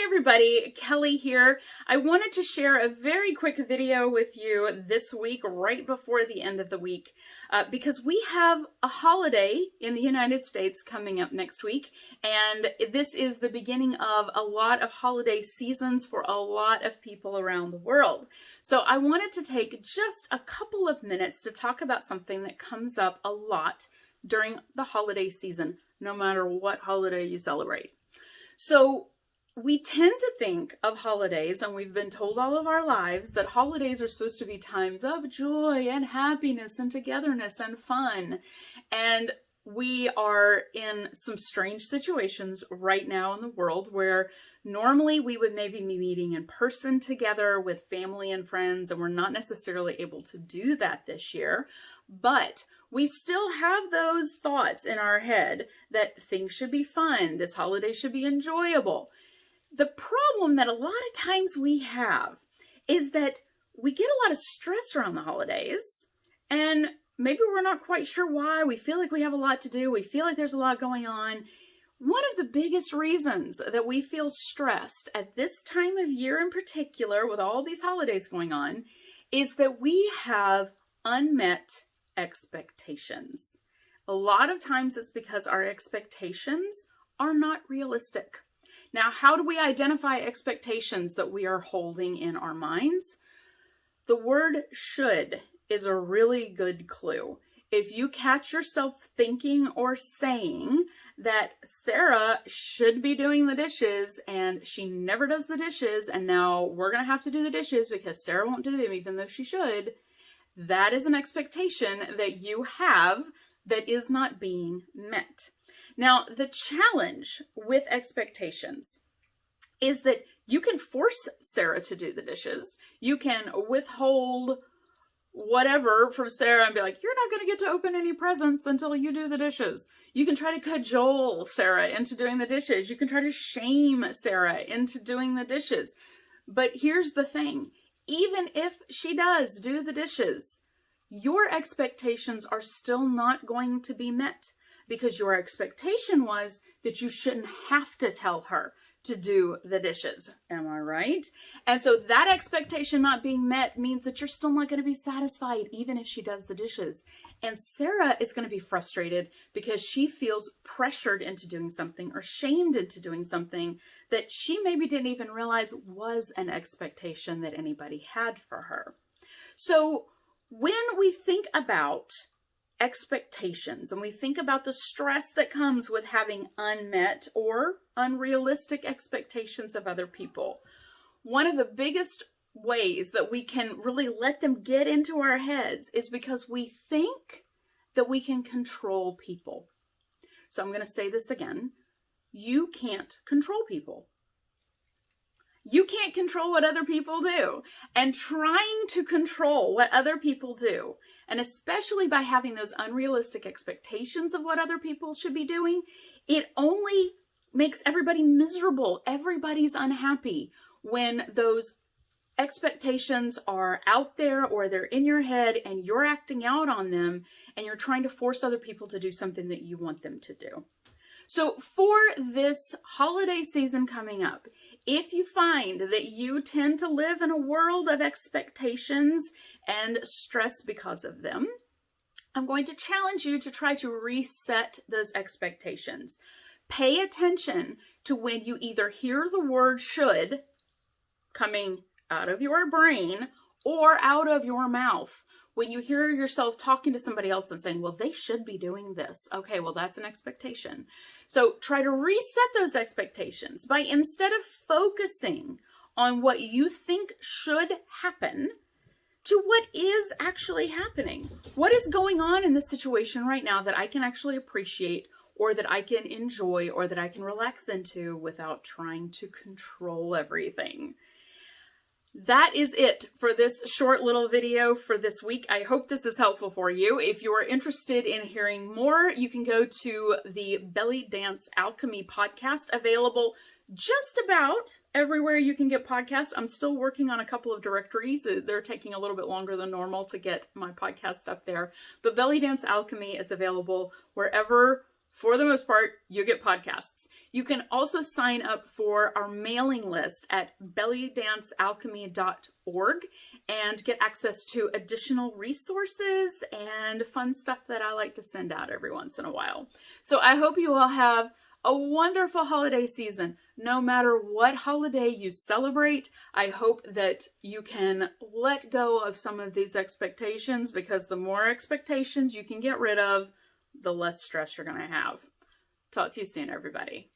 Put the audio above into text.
Hi everybody, Kelly here. I wanted to share a very quick video with you this week, right before the end of the week, because we have a holiday in the United States coming up next week, and this is the beginning of a lot of holiday seasons for a lot of people around the world. So I wanted to take just a couple of minutes to talk about something that comes up a lot during the holiday season, no matter what holiday you celebrate. So we tend to think of holidays, and we've been told all of our lives that holidays are supposed to be times of joy and happiness and togetherness and fun. And we are in some strange situations right now in the world where normally we would maybe be meeting in person together with family and friends, and we're not necessarily able to do that this year. But we still have those thoughts in our head that things should be fun, this holiday should be enjoyable. The problem that a lot of times we have is that we get a lot of stress around the holidays, and maybe we're not quite sure why. We feel like we have a lot to do. We feel like there's a lot going on. One of the biggest reasons that we feel stressed at this time of year in particular, with all these holidays going on, is that we have unmet expectations. A lot of times it's because our expectations are not realistic. Now, how do we identify expectations that we are holding in our minds? The word should is a really good clue. If you catch yourself thinking or saying that Sarah should be doing the dishes and she never does the dishes, and now we're going to have to do the dishes because Sarah won't do them even though she should, that is an expectation that you have that is not being met. Now, the challenge with expectations is that you can force Sarah to do the dishes. You can withhold whatever from Sarah and be like, you're not going to get to open any presents until you do the dishes. You can try to cajole Sarah into doing the dishes. You can try to shame Sarah into doing the dishes. But here's the thing. Even if she does do the dishes, your expectations are still not going to be met, because your expectation was that you shouldn't have to tell her to do the dishes. Am I right? And so that expectation not being met means that you're still not going to be satisfied even if she does the dishes. And Sarah is going to be frustrated because she feels pressured into doing something or shamed into doing something that she maybe didn't even realize was an expectation that anybody had for her. So when we think about expectations and we think about the stress that comes with having unmet or unrealistic expectations of other people, one of the biggest ways that we can really let them get into our heads is because we think that we can control people. So I'm going to say this again. You can't control people. You can't control what other people do. And trying to control what other people do, and especially by having those unrealistic expectations of what other people should be doing, it only makes everybody miserable. Everybody's unhappy when those expectations are out there or they're in your head and you're acting out on them and you're trying to force other people to do something that you want them to do. So for this holiday season coming up, if you find that you tend to live in a world of expectations and stress because of them, I'm going to challenge you to try to reset those expectations. Pay attention to when you either hear the word should coming out of your brain or out of your mouth. When you hear yourself talking to somebody else and saying, well, they should be doing this. Okay, well, that's an expectation. So try to reset those expectations by, instead of focusing on what you think should happen, to what is actually happening. What is going on in this situation right now that I can actually appreciate, or that I can enjoy, or that I can relax into without trying to control everything? That is it for this short little video for this week. I hope this is helpful for you. If you are interested in hearing more, you can go to the Belly Dance Alchemy podcast, available just about everywhere you can get podcasts. I'm still working on a couple of directories. They're taking a little bit longer than normal to get my podcast up there. But Belly Dance Alchemy is available wherever for the most part, you get podcasts. You can also sign up for our mailing list at bellydancealchemy.org and get access to additional resources and fun stuff that I like to send out every once in a while. So I hope you all have a wonderful holiday season. No matter what holiday you celebrate, I hope that you can let go of some of these expectations, because the more expectations you can get rid of, the less stress you're going to have. Talk to you soon, everybody.